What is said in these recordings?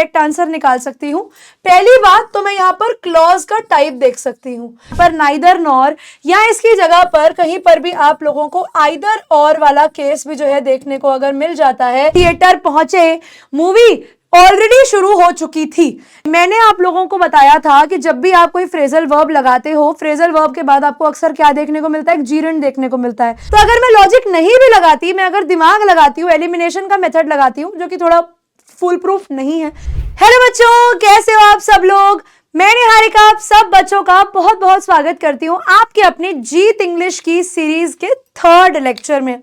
Correct answer निकाल सकती हूँ। पहली बात तो मैं यहाँ पर क्लॉज का टाइप देख सकती हूँ, पर नाइदर नॉर या इसकी जगह पर कहीं पर भी आप लोगों को आइदर और वाला केस भी जो है देखने को अगर मिल जाता है। थिएटर पहुंचे, मूवी ऑलरेडी शुरू हो चुकी थी। मैंने आप लोगों को बताया था कि जब भी आप कोई फ्रेजल वर्ब लगाते हो, फ्रेजल वर्ब के बाद आपको अक्सर क्या देखने को मिलता है, एक जीरंड देखने को मिलता है। तो अगर मैं लॉजिक नहीं भी लगाती, मैं अगर दिमाग लगाती हूँ, एलिमिनेशन का मेथड लगाती हूँ, जो कि थोड़ा फुल प्रूफ नहीं है। हेलो बच्चों, कैसे हो आप सब लोग? मैं निहारिका आप सब बच्चों का बहुत बहुत स्वागत करती हूँ आपके अपने जीत इंग्लिश की सीरीज के 3rd लेक्चर में।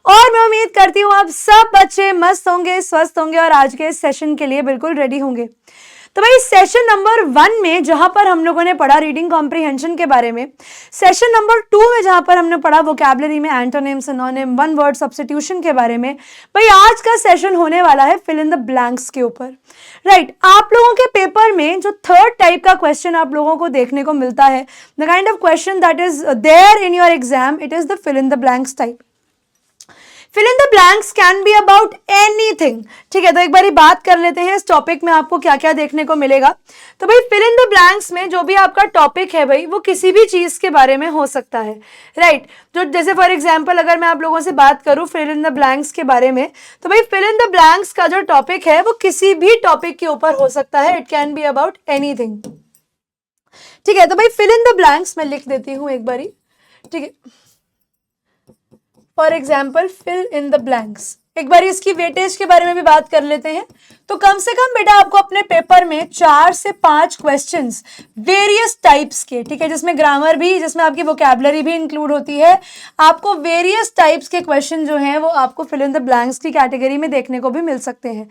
और मैं उम्मीद करती हूँ आप सब बच्चे मस्त होंगे, स्वस्थ होंगे और आज के सेशन के लिए बिल्कुल रेडी होंगे। तो भाई सेशन नंबर 1 में जहां पर हम लोगों ने पढ़ा रीडिंग कॉम्प्रिहेंशन के बारे में, सेशन नंबर 2 में जहां पर हमने पढ़ा वोकैबुलरी में antonym, synonym, one word substitution के बारे में, भाई आज का सेशन होने वाला है फिल इन द ब्लैंक्स के ऊपर। राइट, आप लोगों के पेपर में जो 3rd टाइप का क्वेश्चन आप लोगों को देखने को मिलता है, the kind of question that is there in your exam, it is the fill in the blanks type. Fill in the blanks can be about anything. ठीक है, तो एक बारी बात कर लेते हैं इस टॉपिक में आपको क्या क्या देखने को मिलेगा। तो भाई फिल इन द ब्लैंक्स में जो भी आपका टॉपिक है भाई, वो किसी भी चीज के बारे में हो सकता है। राइट, जो जैसे फॉर एग्जांपल अगर मैं आप लोगों से बात करूं फिल इन द ब्लैंक्स के बारे में, तो भाई फिल इन द ब्लैंक्स का जो टॉपिक है वो किसी भी टॉपिक के ऊपर हो सकता है। It can be about anything. ठीक है, तो भाई फिल इन द ब्लैंक्स मैं लिख देती हूं एक बारी। ठीक है, for example fill in the blanks. एक बार इसकी वेटेज के बारे में भी बात कर लेते हैं। तो कम से कम बेटा आपको अपने पेपर में 4 से 5 क्वेश्चंस वेरियस टाइप्स के, ठीक है, जिसमें ग्रामर भी, जिसमें आपकी वोकैबुलरी भी इंक्लूड होती है, आपको वेरियस टाइप्स के क्वेश्चन जो हैं वो आपको फिल इन द ब्लैंक्स की कैटेगरी में देखने को भी मिल सकते हैं।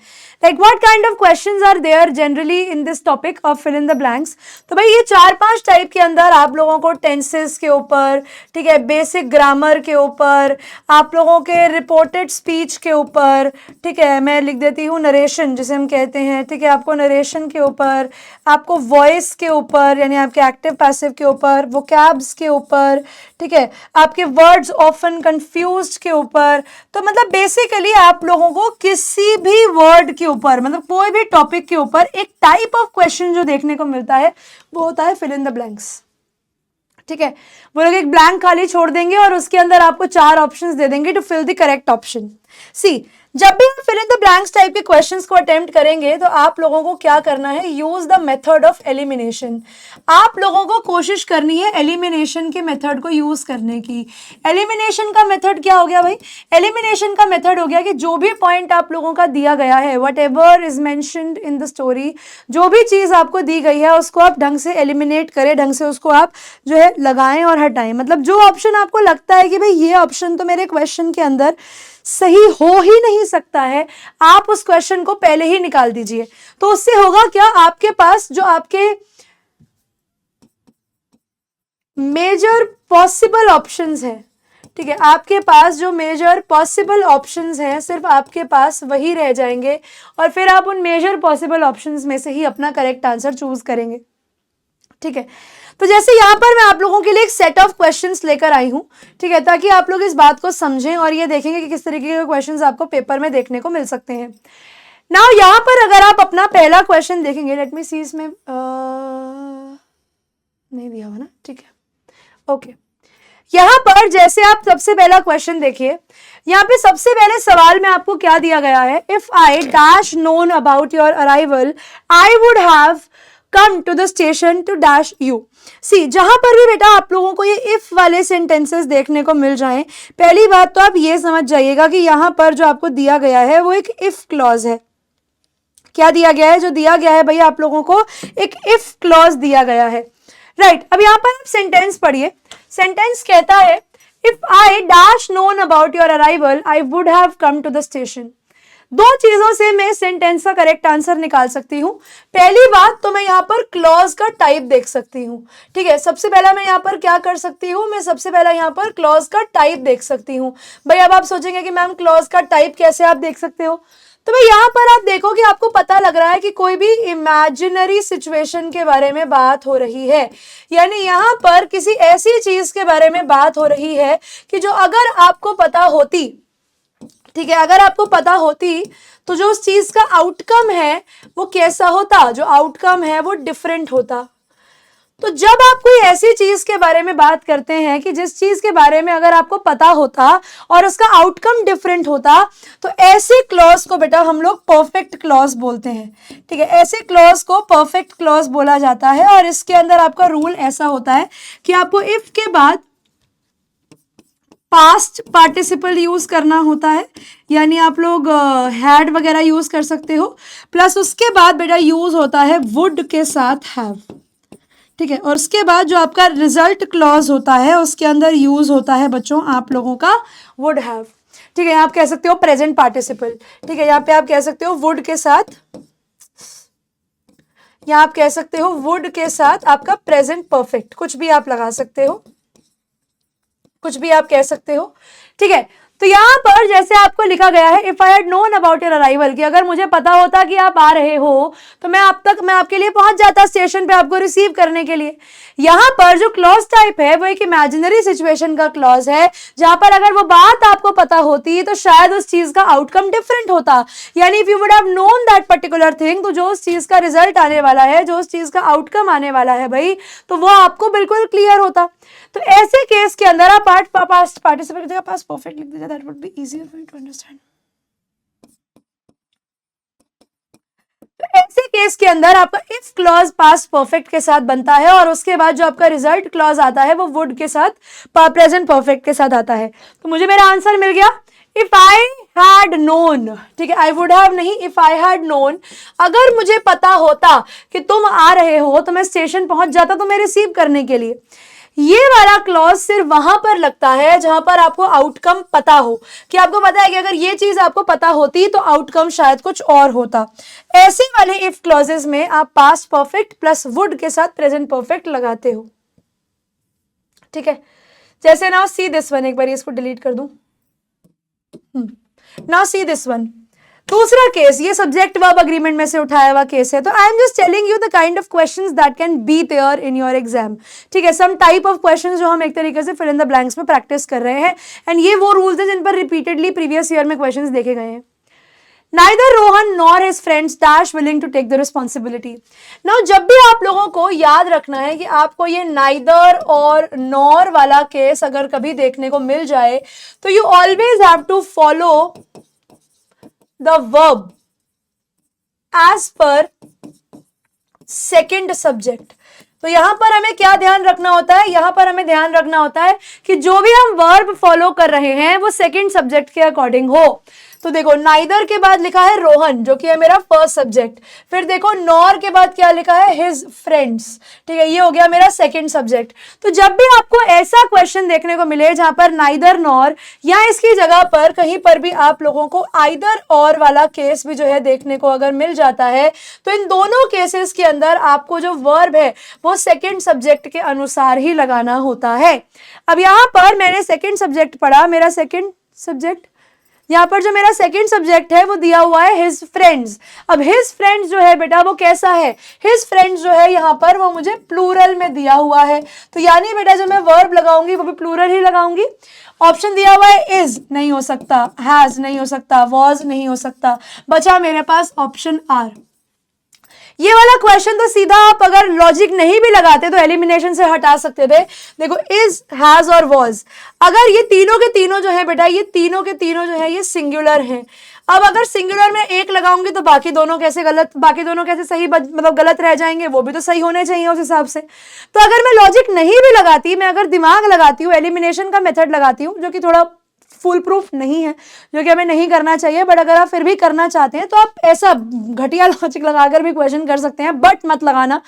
Like what kind of questions are there generally in this topic of fill in the blanks. तो भाई ये 4-5 टाइप के अंदर आप लोगों को टेंसेस के ऊपर, ठीक है, बेसिक ग्रामर के ऊपर, आप लोगों के रिपोर्टेड स्पीच के ऊपर, ठीक है, मैं लिख देती हूँ नरेशन जिसे हम कहते हैं, ठीक है, आपको नरेशन के ऊपर, आपको वॉइस के ऊपर यानी आपके एक्टिव पैसिव के ऊपर, वोकैब्स के ऊपर, ठीक है, आपके वर्ड्स ऑफन कंफ्यूज्ड के ऊपर। तो मतलब बेसिकली आप लोगों को किसी भी वर्ड के ऊपर, मतलब कोई भी टॉपिक के ऊपर एक टाइप ऑफ क्वेश्चन जो देखने को मिलता है वो होता है फिल इन द ब्लैंक्स। ठीक है, वो लोग एक ब्लैंक खाली छोड़ देंगे और उसके अंदर आपको 4 ऑप्शंस दे देंगे to fill the correct option. See, जब भी आप fill in the blanks type के क्वेश्चंस को अटेम्प्ट करेंगे तो आप लोगों को क्या करना है, use the method of elimination. आप लोगों को कोशिश करनी है एलिमिनेशन के मेथड को यूज करने की। एलिमिनेशन का मेथड क्या हो गया भाई? एलिमिनेशन का मेथड हो गया कि जो भी पॉइंट आप लोगों का दिया गया है, what ever is mentioned in the story, जो भी चीज आपको दी गई है उसको आप ढंग से एलिमिनेट करें, ढंग से उसको आप जो है लगाएं और हटाएं। मतलब जो ऑप्शन आपको लगता है कि भाई ये ऑप्शन तो मेरे क्वेश्चन के अंदर सही हो ही नहीं सकता है, आप उस क्वेश्चन को पहले ही निकाल दीजिए। तो उससे होगा क्या, आपके पास जो आपके मेजर पॉसिबल ऑप्शंस हैं, ठीक है, आपके पास जो मेजर पॉसिबल ऑप्शंस हैं सिर्फ आपके पास वही रह जाएंगे और फिर आप उन मेजर पॉसिबल ऑप्शंस में से ही अपना करेक्ट आंसर चूज करेंगे। ठीक है, तो जैसे यहाँ पर मैं आप लोगों के लिए एक सेट ऑफ क्वेश्चंस लेकर आई हूँ, ठीक है, ताकि आप लोग इस बात को समझें और ये देखेंगे कि किस तरीके के क्वेश्चंस आपको पेपर में देखने को मिल सकते हैं। नाउ यहाँ पर अगर आप अपना पहला क्वेश्चन देखेंगे, लेट मी सी, इसमें नहीं दिया हुआ ना, ठीक है, ओके। यहाँ पर जैसे आप सबसे पहला क्वेश्चन देखिए, यहाँ पे सबसे पहले सवाल में आपको क्या दिया गया है, if I dash known about your arrival I would have come to the station to dash you. See, जहां पर भी बेटा आप लोगों को ये इफ वाले सेंटेंसेस देखने को मिल जाएं, पहली बात तो आप ये समझ जाइएगा कि यहाँ पर जो आपको दिया गया है वो एक इफ क्लॉज है। क्या दिया गया है? जो दिया गया है भैया आप लोगों को एक इफ क्लॉज दिया गया है। राइट, अब यहाँ पर आप सेंटेंस पढ़िए। सेंटेंस कहता है if I dash known about your arrival I would have come to the station. 2 चीजों से मैं सेंटेंस का करेक्ट आंसर निकाल सकती हूँ। पहली बात तो मैं यहाँ पर क्लॉज का टाइप देख सकती हूँ। ठीक है, सबसे पहला मैं यहाँ पर क्या कर सकती हूँ, मैं सबसे पहला यहाँ पर क्लॉज का टाइप देख सकती हूँ। भाई अब आप सोचेंगे कि मैम क्लॉज का टाइप कैसे आप देख सकते हो, तो भाई यहाँ पर आप देखो कि आपको पता लग रहा है कि कोई भी इमेजिनरी सिचुएशन के बारे में बात हो रही है, यानी यहाँ पर किसी ऐसी चीज के बारे में बात हो रही है कि जो अगर आपको पता होती ठीक है, अगर आपको पता होती तो जो उस चीज का आउटकम है वो कैसा होता, जो आउटकम है वो डिफरेंट होता। तो जब आप कोई ऐसी चीज के बारे में बात करते हैं कि जिस चीज के बारे में अगर आपको पता होता और उसका आउटकम डिफरेंट होता, तो ऐसे क्लॉज को बेटा हम लोग परफेक्ट क्लॉज बोलते हैं। ठीक है, ऐसे क्लॉज को परफेक्ट क्लॉज बोला जाता है। और इसके अंदर आपका रूल ऐसा होता है कि आपको इफ के बाद पास्ट पार्टिसिपल यूज करना होता है, यानी आप लोग हैड वगैरह यूज कर सकते हो, प्लस उसके बाद बेटा यूज होता है वुड के साथ हैव। ठीक है, और उसके बाद जो आपका रिजल्ट क्लॉज होता है उसके अंदर यूज होता है बच्चों आप लोगों का वुड हैव। ठीक है, आप कह सकते हो प्रेजेंट पार्टिसिपल। ठीक है, यहाँ पे आप कह सकते हो वुड के साथ, यहाँ आप कह सकते हो वुड के साथ आपका प्रेजेंट परफेक्ट, कुछ भी आप लगा सकते हो, कुछ भी आप कह सकते हो। ठीक है, तो यहाँ पर जैसे आपको लिखा गया है if I had known about your arrival, कि अगर मुझे पता होता कि आप आ रहे हो तो मैं आपके लिए पहुंच जाता स्टेशन पे आपको रिसीव करने के लिए। यहाँ पर जो क्लॉज टाइप है वो एक इमेजिनरी सिचुएशन का क्लॉज है, जहां पर अगर वो बात आपको पता होती तो शायद उस चीज का आउटकम डिफरेंट होता। यानी if you would have known that particular thing, तो जो उस चीज का रिजल्ट आने वाला है, जो उस चीज का आउटकम आने वाला है भाई, तो वो आपको बिल्कुल क्लियर होता। तो ऐसे केस के अंदर आप पास्ट पार्टिसिपल की जगह पास्ट परफेक्ट लिख दीजिए, that would be easier for you to understand. तो ऐसे केस के अंदर आपका इफ क्लॉज पास्ट परफेक्ट के साथ बनता है और उसके बाद जो आपका रिजल्ट क्लॉज आता है वो वुड के साथ प्रेजेंट परफेक्ट के साथ आता है। तो मुझे मेरा आंसर मिल गया इफ आई हैड नोन। ठीक है, आई वुड हैव नहीं, इफ आई हैड नोन, अगर मुझे पता होता कि तुम आ रहे हो तो मैं स्टेशन पहुंच जाता तुम्हें रिसीव करने के लिए। ये वाला क्लॉज सिर्फ वहां पर लगता है जहां पर आपको आउटकम पता हो, कि आपको पता है कि अगर ये चीज आपको पता होती तो आउटकम शायद कुछ और होता। ऐसे वाले इफ क्लॉजेस में आप पास्ट परफेक्ट प्लस वुड के साथ प्रेजेंट परफेक्ट लगाते हो। ठीक है, जैसे नाउ सी दिस वन, एक बार इसको डिलीट कर दूं। नाउ सी दिस वन, दूसरा केस, ये सब्जेक्ट वर्ब अग्रीमेंट में से उठाया हुआ केस है। तो I am just telling you the kind of questions that can be there in your exam. ठीक है, सम टाइप ऑफ क्वेश्चंस जो हम एक तरीके से फिल इन द ब्लैंक्स में प्रैक्टिस कर रहे हैं, एंड ये वो रूल्स हैं जिन पर रिपीटेडली प्रीवियस ईयर में क्वेश्चंस देखे गए हैं। Neither Rohan nor his friends dash willing to take the responsibility. Now जब भी आप लोगों को याद रखना है कि आपको ये neither और nor वाला केस अगर कभी देखने को मिल जाए, तो you always have to follow the verb as per second subject. तो यहां पर हमें क्या ध्यान रखना होता है, यहां पर हमें ध्यान रखना होता है कि जो भी हम वर्ब फॉलो कर रहे हैं वो सेकंड सब्जेक्ट के अकॉर्डिंग हो। तो देखो नाइदर के बाद लिखा है रोहन, जो कि है मेरा फर्स्ट सब्जेक्ट। फिर देखो नॉर के बाद क्या लिखा है, हिज फ्रेंड्स। ठीक है, ये हो गया मेरा सेकंड सब्जेक्ट। तो जब भी आपको ऐसा क्वेश्चन देखने को मिले जहां पर नाइदर नॉर या इसकी जगह पर कहीं पर भी आप लोगों को आइदर और वाला केस भी जो है देखने को अगर मिल जाता है, तो इन दोनों केसेस के अंदर आपको जो वर्ब है वो सेकंड सब्जेक्ट के अनुसार ही लगाना होता है। अब यहां पर मैंने सेकंड सब्जेक्ट पढ़ा, मेरा सेकंड सब्जेक्ट, यहाँ पर जो मेरा सेकंड सब्जेक्ट है वो दिया हुआ है हिज फ्रेंड्स। अब हिज फ्रेंड्स जो है बेटा वो कैसा है, हिज फ्रेंड्स जो है यहाँ पर वो मुझे प्लूरल में दिया हुआ है। तो यानी बेटा जो मैं वर्ब लगाऊंगी वो भी प्लूरल ही लगाऊंगी। ऑप्शन दिया हुआ है इज नहीं हो सकता, हैज नहीं हो सकता, वॉज नहीं हो सकता, बचा मेरे पास ऑप्शन आर। ये वाला क्वेश्चन तो सीधा आप अगर लॉजिक नहीं भी लगाते तो एलिमिनेशन से हटा सकते थे। देखो इज, हैज और वॉज, अगर ये तीनों के तीनों जो है बेटा, ये तीनों के तीनों जो है ये सिंगुलर हैं। अब अगर सिंगुलर में एक लगाऊंगी तो बाकी दोनों कैसे गलत, बाकी दोनों कैसे सही, मतलब गलत रह जाएंगे, वो भी तो सही होने चाहिए उस हिसाब से। तो अगर मैं लॉजिक नहीं भी लगाती, मैं अगर दिमाग लगाती हूँ, एलिमिनेशन का मेथड लगाती हूँ, जो कि थोड़ा फुल प्रूफ नहीं है, जो कि हमें नहीं करना चाहिए, बट अगर आप फिर भी करना चाहते हैं तो आप ऐसा घटिया लॉजिक लगाकर भी क्वेश्चन कर सकते हैं, बट मत लगाना।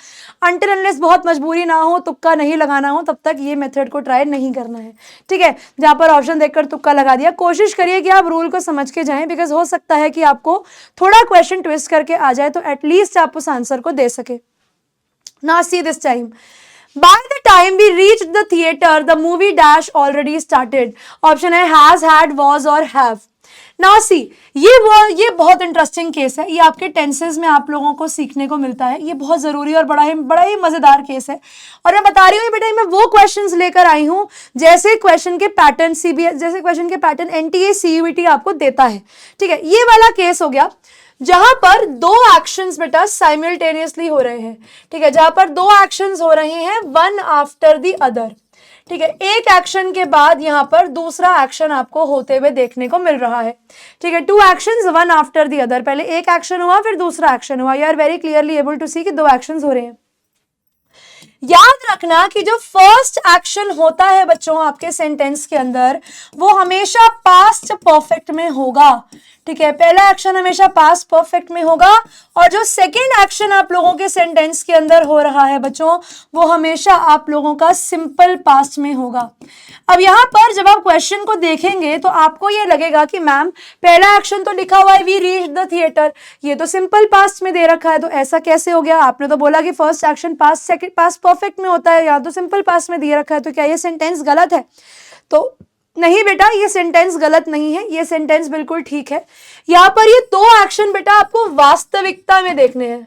अनटिल अनलेस बहुत मजबूरी ना हो, तुक्का नहीं लगाना हो, तब तक ये मेथड को ट्राई नहीं करना है। ठीक है, जहां पर ऑप्शन देखकर तुक्का लगा दिया, कोशिश करिए कि आप रूल को समझ के जाएं, बिकॉज हो सकता है कि आपको थोड़ा क्वेश्चन ट्विस्ट करके आ जाए तो एटलीस्ट आप उस आंसर को दे सके। Now see this time. By the time we reached the theater, the movie dash already started. Option है has, had, was और have. नाउ सी, ये बहुत इंटरेस्टिंग केस है, ये आपके टेंसेस में आप लोगों को सीखने को मिलता है, ये बहुत जरूरी और बड़ा ही मजेदार केस है। और मैं बता रही हूँ बेटा, मैं वो क्वेश्चंस लेकर आई हूँ जैसे क्वेश्चन के पैटर्न जैसे क्वेश्चन के पैटर्न एनटीए सीयूईटी आपको देता है। ठीक है, ये वाला केस हो गया जहां पर दो एक्शंस बेटा साइमल्टेनियसली हो रहे हैं। ठीक है, जहां पर दो एक्शंस हो रहे हैं वन आफ्टर द अदर। ठीक है, एक एक्शन के बाद यहां पर दूसरा एक्शन आपको होते हुए देखने को मिल रहा है। ठीक है, two actions one after the other, पहले एक एक्शन हुआ फिर दूसरा एक्शन हुआ। You are very clearly able to see कि दो एक्शंस हो रहे हैं। याद रखना कि जो फर्स्ट एक्शन होता है बच्चों आपके सेंटेंस के अंदर, वो हमेशा पास्ट परफेक्ट में होगा। ठीक है, पहला एक्शन हमेशा पास्ट परफेक्ट में होगा और जो सेकेंड एक्शन आप लोगों के सेंटेंस के अंदर हो रहा है बच्चों, वो हमेशा आप लोगों का सिंपल पास्ट में होगा। अब यहां पर जब आप क्वेश्चन को देखेंगे तो आपको ये लगेगा कि मैम पहला एक्शन तो लिखा हुआ है वी रीच द थिएटर, ये तो सिंपल पास्ट में दे रखा है, तो ऐसा कैसे हो गया? आपने तो बोला कि फर्स्ट एक्शन पास्ट परफेक्ट में होता है, यहाँ तो सिंपल पास्ट में दिया रखा है, तो क्या ये सेंटेंस गलत है? तो नहीं बेटा, ये सेंटेंस गलत नहीं है, ये सेंटेंस बिल्कुल ठीक है। यहां पर ये दो एक्शन बेटा आपको वास्तविकता में देखने हैं।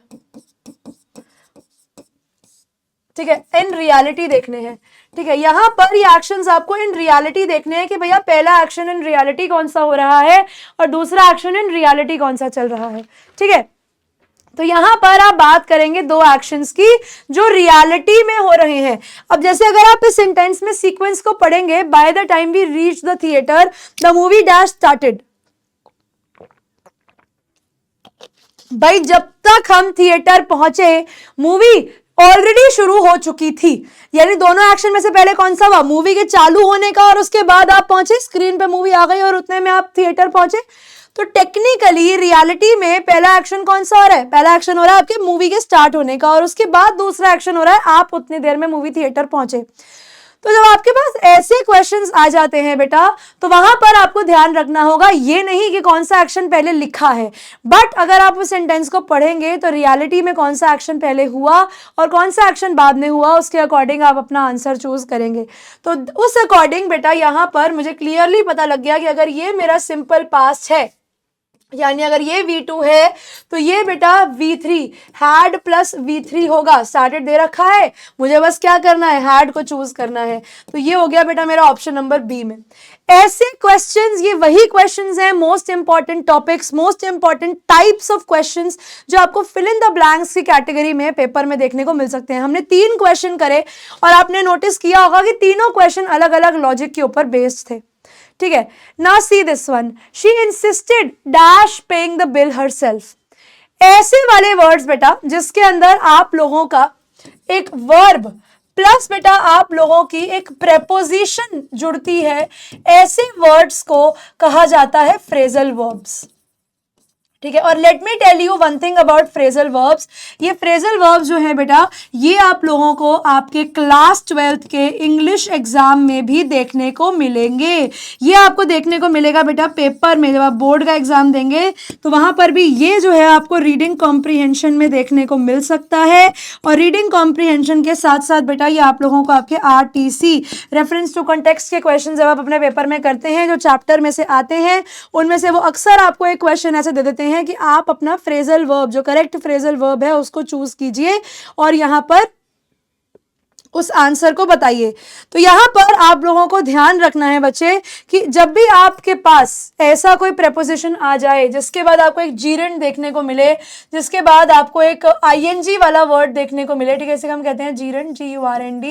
ठीक है, इन रियलिटी देखने हैं। ठीक है, यहां पर ये एक्शंस आपको इन रियलिटी देखने हैं कि भैया पहला एक्शन इन रियलिटी कौन सा हो रहा है और दूसरा एक्शन इन रियलिटी कौन सा चल रहा है। ठीक है, तो यहां पर आप बात करेंगे दो एक्शंस की जो रियलिटी में हो रहे हैं। अब जैसे अगर आप इस सेंटेंस में सीक्वेंस को पढ़ेंगे, by the time we reach the theatre the movie dash started. भाई जब तक हम थिएटर पहुंचे मूवी ऑलरेडी शुरू हो चुकी थी, यानी दोनों एक्शन में से पहले कौन सा हुआ? मूवी के चालू होने का, और उसके बाद आप पहुंचे, स्क्रीन पे मूवी आ गई और उतने में आप थिएटर पहुंचे। तो टेक्निकली रियलिटी में पहला एक्शन कौन सा हो रहा है? पहला एक्शन हो रहा है आपके मूवी के स्टार्ट होने का और उसके बाद दूसरा एक्शन हो रहा है आप उतनी देर में मूवी थिएटर पहुंचे। तो जब आपके पास ऐसे क्वेश्चंस आ जाते हैं बेटा, तो वहां पर आपको ध्यान रखना होगा ये नहीं कि कौन सा एक्शन पहले लिखा है, बट अगर आप उस सेंटेंस को पढ़ेंगे तो रियलिटी में कौन सा एक्शन पहले हुआ और कौन सा एक्शन बाद में हुआ, उसके अकॉर्डिंग आप अपना आंसर चूज करेंगे। तो उस अकॉर्डिंग बेटा यहां पर मुझे क्लियरली पता लग गया कि अगर ये मेरा सिंपल पास्ट है, यानी अगर ये V2 है तो ये बेटा V3 हैड प्लस V3 होगा। स्टार्टेड दे रखा है, मुझे बस क्या करना है? हैड को चूज करना है। तो ये हो गया बेटा मेरा ऑप्शन नंबर बी में। ऐसे क्वेश्चंस, ये वही क्वेश्चंस हैं, most important topics, most important types of questions जो आपको फिल इन द ब्लैंक्स की कैटेगरी में पेपर में देखने को मिल सकते हैं। हमने 3 क्वेश्चन करे और आपने नोटिस किया होगा कि तीनों क्वेश्चन अलग अलग लॉजिक के ऊपर बेस्ड थे। ठीक है, now see this one, she insisted dash paying the bill herself. ऐसे वाले वर्ड्स बेटा जिसके अंदर आप लोगों का एक वर्ब प्लस बेटा आप लोगों की एक प्रेपोजिशन जुड़ती है, ऐसे वर्ड्स को कहा जाता है फ्रेजल वर्ब्स। ठीक है, और let me tell you one thing about phrasal verbs. ये फ्रेजल वर्ब्स जो है बेटा, ये आप लोगों को आपके क्लास 12th के इंग्लिश एग्जाम में भी देखने को मिलेंगे। ये आपको देखने को मिलेगा बेटा पेपर में, जब आप बोर्ड का एग्जाम देंगे तो वहां पर भी ये जो है आपको रीडिंग कॉम्प्रीहेंशन में देखने को मिल सकता है। और रीडिंग कॉम्प्रीहेंशन के साथ साथ बेटा ये आप लोगों को आपके RTC रेफरेंस टू कॉन्टेक्स्ट के क्वेश्चन जब आप अपने पेपर में करते हैं, जो चैप्टर में से आते हैं, उनमें से वो अक्सर आपको एक क्वेश्चन ऐसे दे देते हैं कि आप अपना फ्रेजल वर्ब, जो करेक्ट फ्रेजल वर्ब है, उसको चूज कीजिए और यहां पर उस आंसर को बताइए। तो यहां पर आप लोगों को ध्यान रखना है बच्चे कि जब भी आपके पास ऐसा कोई प्रेपोजिशन आ जाए जिसके बाद आपको एक जीरंड देखने को मिले, जिसके बाद आपको एक ING वाला वर्ड देखने को मिले, ठीक है, इसे हम कहते हैं जीरंड, GURND।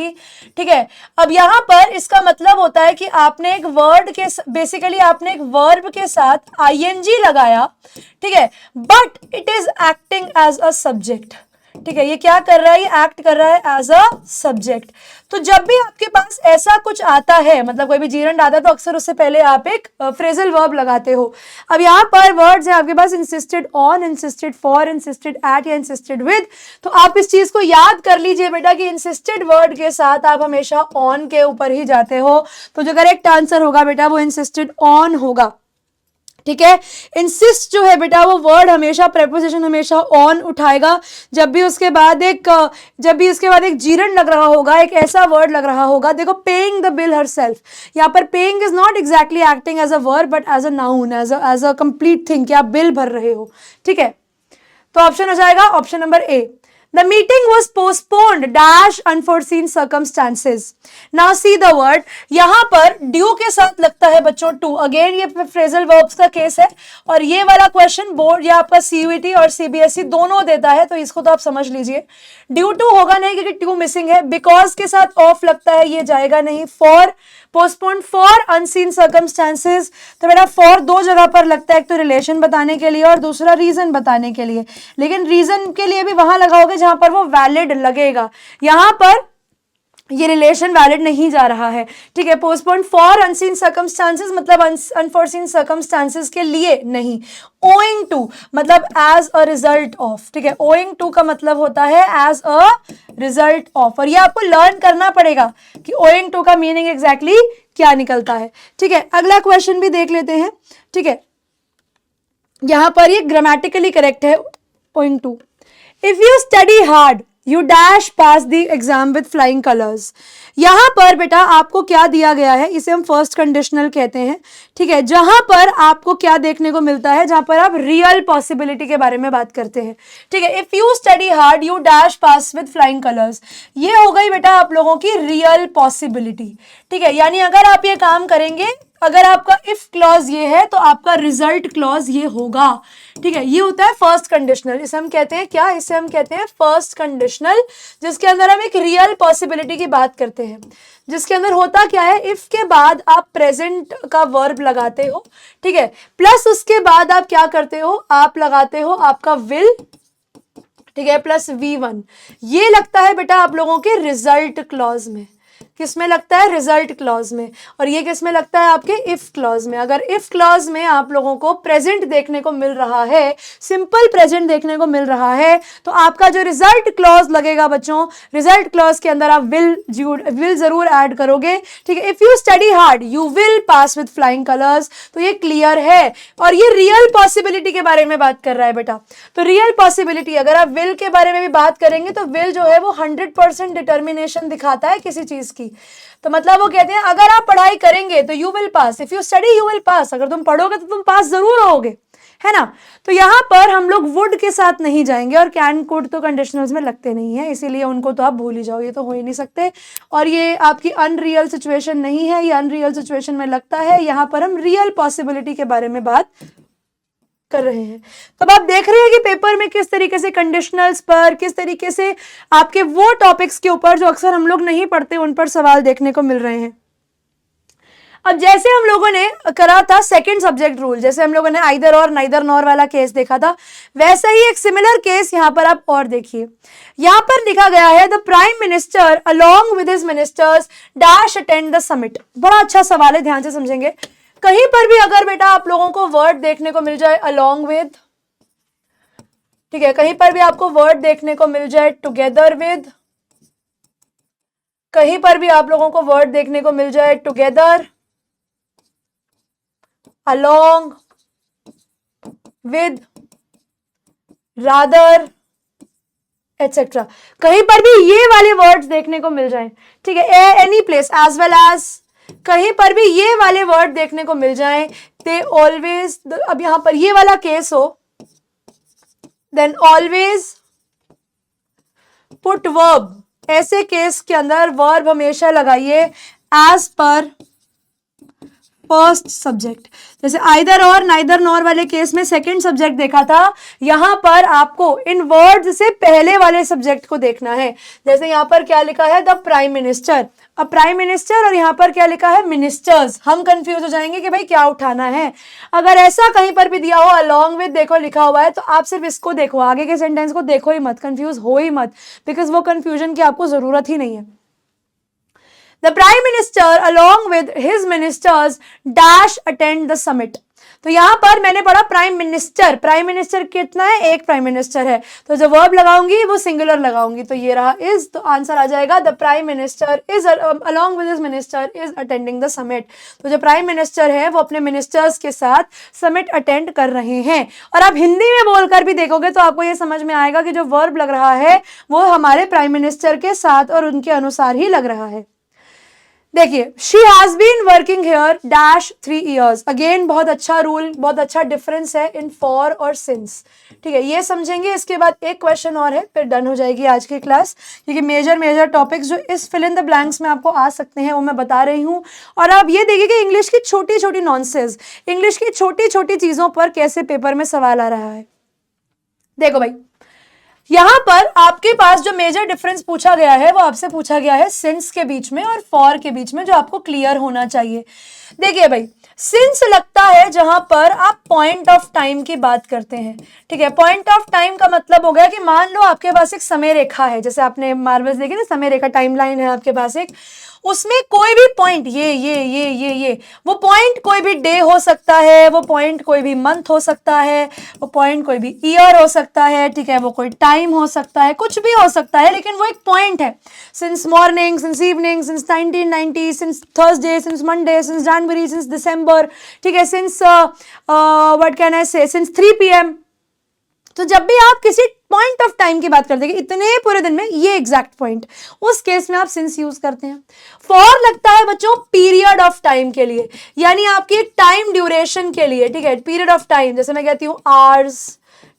ठीक है, अब यहां पर इसका मतलब होता है कि आपने एक वर्ड के, बेसिकली आपने एक वर्ब के साथ ING लगाया, ठीक है, but it is acting as a subject. ठीक है, ये क्या कर रहा है? ये एक्ट कर रहा है एज अ सब्जेक्ट। तो जब भी आपके पास ऐसा कुछ आता है, मतलब कोई भी जीरंड आता है, तो अक्सर उससे पहले आप एक फ्रेजल वर्ब लगाते हो। अब यहाँ पर वर्ड्स है आपके पास insisted on, insisted for, insisted at या इंसिस्टेड विद। तो आप इस चीज को याद कर लीजिए बेटा कि इंसिस्टेड वर्ड के साथ आप हमेशा ऑन के ऊपर ही जाते हो। तो जो करेक्ट आंसर होगा बेटा वो इंसिस्टेड ऑन होगा। ठीक है। इंसिस्ट जो है बेटा वो वर्ड हमेशा प्रेपोजिशन हमेशा ऑन उठाएगा जब भी उसके बाद एक जीरन लग रहा होगा, एक ऐसा वर्ड लग रहा होगा। देखो पेइंग द बिल हरसेल्फ, यहाँ पर paying is not exactly acting as a verb but as a noun, as a complete thing कि आप बिल भर रहे हो। ठीक है, तो ऑप्शन हो जाएगा option number A. The meeting was postponed dash unforeseen circumstances. Now see the word, यहाँ पर due के साथ लगता है बच्चों to। अगेन ये phrasal verbs का केस है और ये वाला क्वेश्चन बोर्ड या आपका CUET और CBSE दोनों देता है, तो इसको तो आप समझ लीजिए। ड्यू टू होगा नहीं क्योंकि टू मिसिंग है। बिकॉज के साथ ऑफ लगता है, ये जाएगा नहीं। For postponed for unseen circumstances, तो मेरा फॉर दो जगह पर लगता है, एक तो रिलेशन बताने के लिए और दूसरा रीजन बताने के लिए। लेकिन रीजन के लिए भी वहां लगाओगे जहां पर वो वैलिड लगेगा, यहां पर ये रिलेशन वैलिड नहीं जा रहा है। ठीक है, पोस्टपोन्ड फॉर अनसीन सर्कमस्टांसेस मतलब अनफोर्सीन सर्कमस्टांसेस के लिए नहीं। ओइंग टू मतलब एज अ रिजल्ट ऑफ। ठीक है, ओइंग टू का मतलब होता है एज अ रिजल्ट ऑफ, और ये आपको लर्न करना पड़ेगा कि ओइंग टू का मीनिंग एग्जैक्टली क्या निकलता है। ठीक है, अगला क्वेश्चन भी देख लेते हैं। ठीक है, यहां पर ये ग्रामेटिकली करेक्ट है owing to. If you study hard you dash pass the exam with flying colours. यहां पर बेटा आपको क्या दिया गया है, इसे हम फर्स्ट कंडीशनल कहते हैं। ठीक है, जहां पर आपको क्या देखने को मिलता है, जहां पर आप रियल पॉसिबिलिटी के बारे में बात करते हैं। ठीक है, if you study hard you dash pass with flying colours, ये हो गई बेटा आप लोगों की रियल पॉसिबिलिटी। ठीक है, यानी अगर आप ये काम करेंगे, अगर आपका इफ क्लॉज ये है तो आपका रिजल्ट क्लॉज ये होगा। ठीक है, ये होता है फर्स्ट कंडीशनल। इसे हम कहते हैं क्या, इसे हम कहते हैं फर्स्ट कंडीशनल, जिसके अंदर हम एक रियल पॉसिबिलिटी की बात करते हैं। जिसके अंदर होता क्या है, इफ के बाद आप प्रेजेंट का वर्ब लगाते हो। ठीक है, प्लस उसके बाद आप क्या करते हो, आप लगाते हो आपका विल। ठीक है, प्लस V1, ये लगता है बेटा आप लोगों के रिजल्ट क्लॉज में। किसमें लगता है, रिजल्ट क्लॉज में। और ये किसमें लगता है, आपके इफ क्लॉज में। अगर इफ क्लॉज में आप लोगों को प्रेजेंट देखने को मिल रहा है, सिंपल प्रेजेंट देखने को मिल रहा है, तो आपका जो रिजल्ट क्लॉज लगेगा बच्चों, रिजल्ट क्लॉज के अंदर आप विल जरूर ऐड करोगे। ठीक है, if you study hard you will pass with flying colours, तो ये क्लियर है। और ये रियल पॉसिबिलिटी के बारे में बात कर रहा है बेटा। तो रियल पॉसिबिलिटी, अगर आप विल के बारे में भी बात करेंगे तो विल जो है वो 100% डिटर्मिनेशन दिखाता है किसी चीज की। तो मतलब वो कहते हैं अगर आप पढ़ाई करेंगे तो you will pass, if you study you will pass, अगर तुम पढ़ोगे तो तुम पास जरूर होगे, है ना। तो यहां पर हम लोग वुड के साथ नहीं जाएंगे, और कैन कुड तो कंडीशनल्स में लगते नहीं है, इसीलिए उनको तो आप भूल ही जाओ, ये तो हो ही नहीं सकते। और ये आपकी अनरियल सिचुएशन नहीं है, ये अनरियल सिचुएशन में लगता है। यहां पर हम रियल पॉसिबिलिटी के बारे में बात कर रहे हैं। तब आप देख रहे हैं कि पेपर में किस तरीके से कंडीशनल्स पर, किस तरीके से आपके वो टॉपिक्स के ऊपर जो अक्सर हम लोग नहीं पढ़ते उन पर सवाल देखने को मिल रहे हैं। अब जैसे हम लोगों ने करा था सेकंड सब्जेक्ट रूल, जैसे हम लोगों ने आइदर और नाइदर नॉर वाला केस देखा था, वैसा ही एक सिमिलर केस यहां पर आप और देखिए। यहां पर लिखा गया है the prime minister along with his ministers dash attend the summit. बड़ा अच्छा सवाल है, ध्यान से समझेंगे। कहीं पर भी अगर बेटा आप लोगों को वर्ड देखने को मिल जाए अलोंग विद, ठीक है, कहीं पर भी आपको वर्ड देखने को मिल जाए टुगेदर विद, कहीं पर भी आप लोगों को वर्ड देखने को मिल जाए together, along with, rather etcetera, कहीं पर भी ये वाले वर्ड्स देखने को मिल जाए, ठीक है, any place as well as, कहीं पर भी ये वाले वर्ड देखने को मिल जाएं, दे ऑलवेज, अब यहां पर ये वाला केस हो, देन ऑलवेज पुट वर्ब। ऐसे केस के अंदर वर्ब हमेशा लगाइए एज पर फर्स्ट सब्जेक्ट। जैसे आइदर और नाइदर नॉर वाले केस में सेकंड सब्जेक्ट देखा था, यहां पर आपको इन वर्ड्स से पहले वाले सब्जेक्ट को देखना है। जैसे यहां पर क्या लिखा है, द प्राइम मिनिस्टर, अब प्राइम मिनिस्टर, और यहां पर क्या लिखा है, मिनिस्टर्स। हम कंफ्यूज हो जाएंगे कि भाई क्या उठाना है। अगर ऐसा कहीं पर भी दिया हो अलोंग विद देखो लिखा हुआ है, तो आप सिर्फ इसको देखो, आगे के सेंटेंस को देखो ही मत, कंफ्यूज हो ही मत, बिकॉज वो कंफ्यूजन की आपको जरूरत ही नहीं है। The prime minister along with his ministers dash attend the summit. तो यहां पर मैंने पढ़ा प्राइम मिनिस्टर कितना है, एक प्राइम मिनिस्टर है, तो जो वर्ब लगाऊंगी वो सिंगुलर लगाऊंगी, तो ये रहा इज, तो आंसर आ जाएगा the prime minister is along with his minister is attending the summit. तो जो प्राइम मिनिस्टर है वो अपने मिनिस्टर्स के साथ समिट अटेंड कर रहे हैं। और आप हिंदी में बोलकर भी देखोगे तो आपको ये समझ में आएगा कि जो वर्ब लग रहा है वो हमारे प्राइम मिनिस्टर के साथ और उनके अनुसार ही लग रहा है। देखिए, she has been working here dash 3 years। Again बहुत अच्छा रूल, बहुत अच्छा डिफरेंस है इन फॉर और सिंस। ठीक है, ये समझेंगे। इसके बाद एक क्वेश्चन और है, फिर डन हो जाएगी आज की क्लास, क्योंकि मेजर टॉपिक्स जो इस फिल इन द ब्लैंक्स में आपको आ सकते हैं वो मैं बता रही हूँ। और आप ये देखिए कि इंग्लिश की छोटी छोटी नॉनसेंस, इंग्लिश की छोटी छोटी चीजों पर कैसे पेपर में सवाल आ रहा है। देखो भाई, यहां पर आपके पास जो मेजर डिफरेंस पूछा गया है वो आपसे पूछा गया है सिंस के बीच में और फॉर के बीच में, जो आपको क्लियर होना चाहिए। देखिए भाई, सिंस लगता है जहां पर आप पॉइंट ऑफ टाइम की बात करते हैं। ठीक है, पॉइंट ऑफ टाइम का मतलब हो गया कि मान लो आपके पास एक समय रेखा है, जैसे आपने मार्वल्स देखी ना, समय रेखा टाइमलाइन है आपके पास एक, उसमें कोई भी पॉइंट ये वो पॉइंट कोई भी डे हो सकता है, वो पॉइंट कोई भी मंथ हो सकता है, वो पॉइंट कोई भी ईयर हो सकता है। ठीक है, वो कोई टाइम हो सकता है, कुछ भी हो सकता है, लेकिन वो एक पॉइंट है। Since morning, since evening, since 1990, since Thursday, since Monday, since January, since दिसंबर। ठीक है, सिंस व्हाट कैन आई से, सिंस 3 PM। तो जब भी आप किसी पॉइंट ऑफ टाइम की बात करते हैं कि इतने पूरे दिन में ये एग्जैक्ट पॉइंट, उस केस में आप सिंस यूज करते हैं। फॉर लगता है बच्चों पीरियड ऑफ टाइम के लिए, यानी आपकी एक टाइम ड्यूरेशन के लिए। ठीक है, पीरियड ऑफ टाइम, जैसे मैं कहती हूँ आवर्स,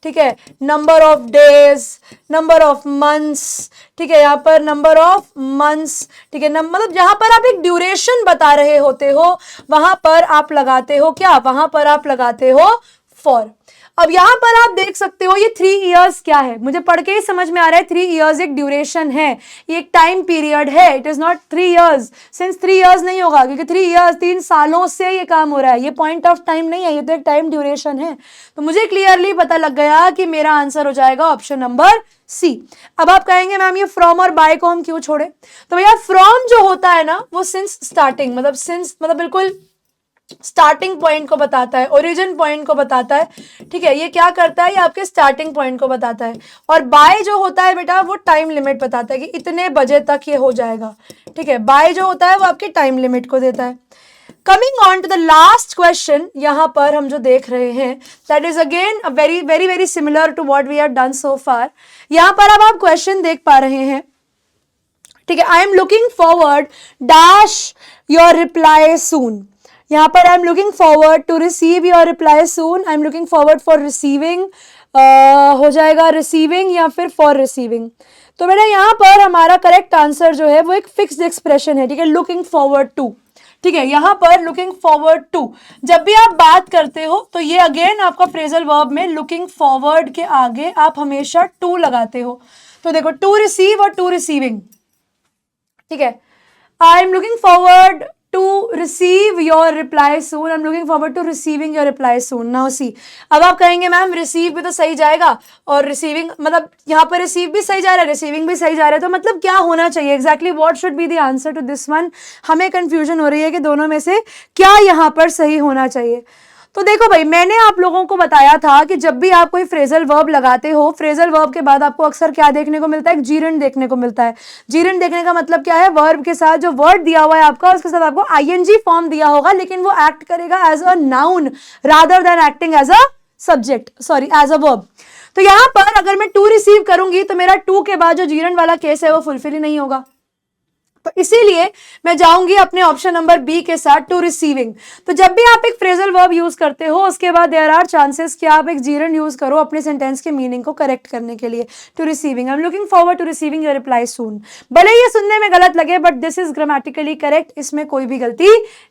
ठीक है, number of days, number of months. ठीक है, यहाँ पर नंबर ऑफ मंथ्स। ठीक है, मतलब जहां पर आप एक ड्यूरेशन बता रहे होते हो वहां पर आप लगाते हो क्या, वहां पर आप लगाते हो फॉर। अब यहां पर आप देख सकते हो ये 3 years क्या है, मुझे पढ़ के ही समझ में आ रहा है 3 years एक ड्यूरेशन है, ये एक टाइम पीरियड है। It is not 3 years, since 3 years नहीं होगा, क्योंकि 3 years 3 सालों से ये काम हो रहा है, ये पॉइंट ऑफ टाइम नहीं है, ये तो एक टाइम ड्यूरेशन है। तो मुझे क्लियरली पता लग गया कि मेरा आंसर हो जाएगा ऑप्शन नंबर सी। अब आप कहेंगे मैम ये फ्रॉम और बाय को हम क्यों छोड़े, तो भैया फ्रॉम जो होता है ना वो सिंस स्टार्टिंग, मतलब सिंस मतलब बिल्कुल स्टार्टिंग पॉइंट को बताता है, ओरिजिन पॉइंट को बताता है। ठीक है, ये क्या करता है, ये आपके स्टार्टिंग पॉइंट को बताता है। और बाय जो होता है बेटा वो टाइम लिमिट बताता है कि इतने बजे तक ये हो जाएगा। ठीक है, बाय जो होता है वो आपकी टाइम लिमिट को देता है। Coming on to the last question, यहां पर हम जो देख रहे हैं that is again very very very similar to what we have done so far. यहां पर अब आप क्वेश्चन देख पा रहे हैं। ठीक है, I am looking forward dash your reply soon. यहाँ पर I am looking forward to receive your reply soon, I am looking forward for receiving, हो जाएगा रिसीविंग या फिर फॉर रिसीविंग। तो बेटा यहाँ पर हमारा करेक्ट आंसर जो है वो एक फिक्स्ड एक्सप्रेशन है। ठीक है, लुकिंग फॉरवर्ड टू। ठीक है, यहाँ पर लुकिंग फॉरवर्ड टू जब भी आप बात करते हो तो ये अगेन आपका फ्रेजल वर्ब में लुकिंग फॉरवर्ड के आगे आप हमेशा टू लगाते हो। तो देखो, टू रिसीव और टू रिसीविंग। ठीक है, I am looking forward to receive your reply soon, I'm looking forward to receiving your reply soon. Now see, अब आप कहेंगे मैम रिसीव भी तो सही जाएगा और रिसीविंग, मतलब यहाँ पर रिसीव भी सही जा रहा है, रिसीविंग भी सही जा रहा है, तो मतलब क्या होना चाहिए exactly, what should be the answer to this one. हमें कंफ्यूजन हो रही है कि दोनों में से क्या यहाँ पर सही होना चाहिए। तो देखो भाई, मैंने आप लोगों को बताया था कि जब भी आप कोई फ्रेजल वर्ब लगाते हो, फ्रेजल वर्ब के बाद आपको अक्सर क्या देखने को मिलता है, एक जीरंड देखने को मिलता है। जीरंड देखने का मतलब क्या है, वर्ब के साथ जो वर्ड दिया हुआ है आपका उसके साथ आपको आईएनजी फॉर्म दिया होगा, लेकिन वो एक्ट करेगा as a noun rather than acting as a subject, sorry as a verb. तो यहां पर अगर मैं टू रिसीव करूंगी तो मेरा टू के बाद जो जीरंड वाला केस है वो फुलफिल ही नहीं होगा, तो इसीलिए मैं जाऊंगी अपने ऑप्शन नंबर बी के साथ, टू रिसीविंग। तो जब भी आप एक फ्रेजल वर्ब यूज करते हो उसके बाद देयर आर चांसेस कि आप एक जीरंड यूज करो अपने सेंटेंस के मीनिंग को करेक्ट करने के लिए। To receiving, I am looking forward to receiving your reply soon. भले ये सुनने में गलत लगे but this is grammatically correct, इसमें कोई भी गलती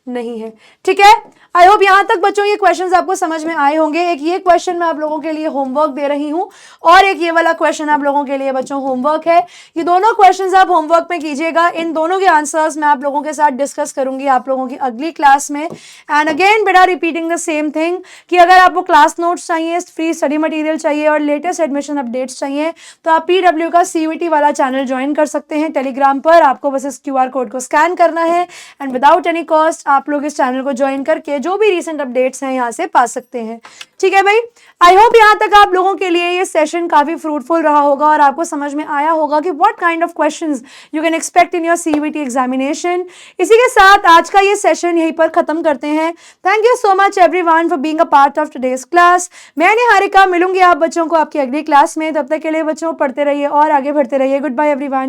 नहीं है। ठीक है, आई होप यहां तक बच्चों ये क्वेश्चंस आपको समझ में आए होंगे। एक ये क्वेश्चन मैं आप लोगों के लिए होमवर्क दे रही हूं और एक ये वाला क्वेश्चन आप लोगों के लिए बच्चों होमवर्क है। ये दोनों क्वेश्चंस आप होमवर्क में कीजिएगा। इन दोनों के आंसर्स मैं आप लोगों के साथ डिस्कस करूंगी आप लोगों की अगली क्लास में। एंड अगेन बेटा रिपीटिंग द सेम थिंग कि अगर आपको क्लास नोट्स चाहिए, फ्री स्टडी मटेरियल चाहिए और लेटेस्ट एडमिशन अपडेट्स चाहिए तो आप PW का CUET वाला चैनल ज्वाइन कर सकते हैं टेलीग्राम पर। आपको बस इस QR कोड को स्कैन करना है एंड विदाउट एनी कॉस्ट आप लोग इस चैनल को ज्वाइन करके जो भी रिसेंट अपडेट्स हैं यहाँ से पा सकते हैं। ठीक है भाई, आई होप यहाँ तक आप लोगों के लिए ये सेशन काफी फ्रूटफुल रहा होगा और आपको समझ में आया होगा कि what kind of questions you can expect in your CUET examination. इसी के साथ आज का ये सेशन यहीं पर खत्म करते हैं। Thank you so much everyone for being a part of today's class. मैं निहारिका मिलूंगी आप बच्चों को आपकी अगली क्लास में। तब तक के लिए बच्चों पढ़ते रहिए और आगे बढ़ते रहिए। Goodbye everyone.